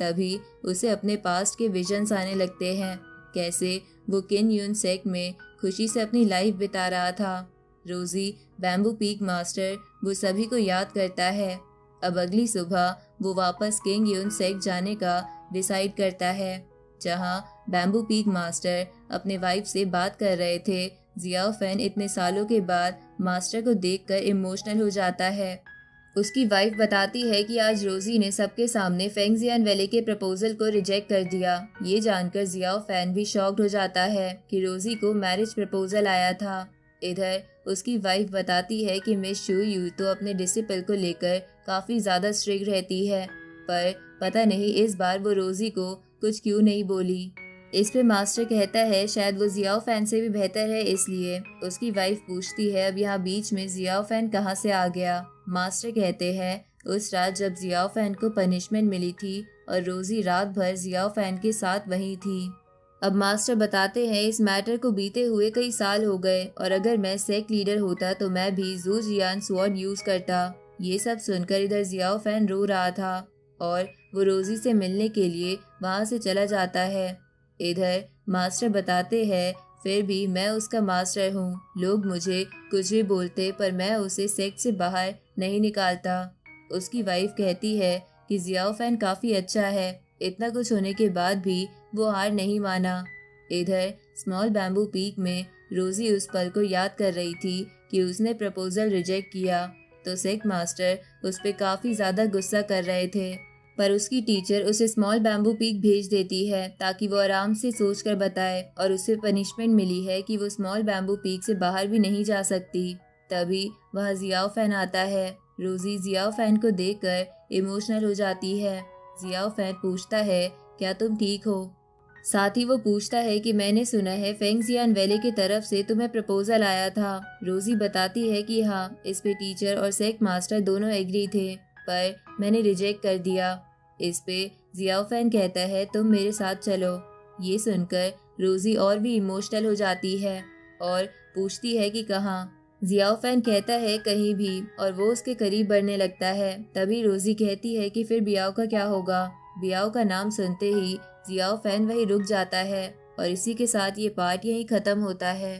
तभी उसे अपने पास्ट के विजन्स आने लगते हैं, कैसे वो किन यून सेक्ट में खुशी से अपनी लाइफ बिता रहा था। रोजी, बैम्बू पीक मास्टर, वो सभी को याद करता है। अब अगली सुबह वो वापस किंग यून सेक्ट जाने का डिसाइड करता है, जहां बैम्बू पीक मास्टर अपने वाइफ से बात कर रहे थे। जियाओ फैन इतने सालों के बाद मास्टर को देखकर इमोशनल हो जाता है। उसकी वाइफ बताती है कि आज रोजी ने सबके सामने फेंगजियान वैली के प्रपोजल को रिजेक्ट कर दिया। ये जानकर जियाओ फैन भी शॉक्ड हो जाता है कि रोजी को मैरिज प्रपोजल आया था। इधर उसकी वाइफ बताती है कि मिस शू यू तो अपने डिसिपल को लेकर काफी ज्यादा स्ट्रिक्ट रहती है, पर पता नहीं इस बार वो रोजी को कुछ क्यों नहीं बोली। इस पे मास्टर कहता है शायद वो जियाओ फैन से भी बेहतर है इसलिए। उसकी वाइफ पूछती है अब यहाँ बीच में जियाओ फैन कहाँ से आ गया। मास्टर कहते हैं उस रात जब जियाओ फैन को पनिशमेंट मिली थी और रोजी रात भर जियाओ फैन के साथ वहीं थी। अब मास्टर बताते हैं इस मैटर को बीते हुए कई साल हो गए और अगर मैं सेक्ट लीडर होता तो मैं भी जू जियान स्वॉर्ड यूज करता। ये सब सुनकर इधर जियाओ फैन रो रहा था और वो रोजी से मिलने के लिए वहाँ से चला जाता है। इधर मास्टर बताते हैं फिर भी मैं उसका मास्टर हूँ, लोग मुझे कुछ भी बोलते पर मैं उसे सेक्ट से बाहर नहीं निकालता। उसकी वाइफ कहती है कि जियाओ फैन काफी अच्छा है, इतना कुछ होने के बाद भी वो हार नहीं माना। इधर स्मॉल बैम्बू पीक में रोजी उस पल को याद कर रही थी कि उसने प्रपोजल रिजेक्ट किया, तो सेक्ट मास्टर उस पर काफी ज्यादा गुस्सा कर रहे थे। पर उसकी टीचर उसे स्मॉल बैम्बू पीक भेज देती है ताकि वो आराम से सोचकर बताए और उसे पनिशमेंट मिली है कि वो स्मॉल बैम्बू पीक से बाहर भी नहीं जा सकती। तभी वहाँ जियाओ फैन आता है। रोजी जियाओ फैन को देखकर इमोशनल हो जाती है। जियाओ फैन पूछता है क्या तुम ठीक हो। साथ ही वो पूछता है कि मैंने सुना है फेंगजियान वैली की तरफ से तुम्हें प्रपोजल आया था। रोजी बताती है कि हाँ, इस पे टीचर और सेक्ट मास्टर दोनों एग्री थे पर मैंने रिजेक्ट कर दिया। इस पे जियाओ फैन कहता है तुम मेरे साथ चलो। ये सुनकर रोजी और भी इमोशनल हो जाती है और पूछती है कि कहाँ। जियाओ फैन कहता है कहीं भी और वो उसके करीब बढ़ने लगता है। तभी रोजी कहती है कि फिर बियाओ का क्या होगा। बियाओ का नाम सुनते ही जियाओ फैन वहीं रुक जाता है और इसी के साथ ये पार्ट यहीं खत्म होता है।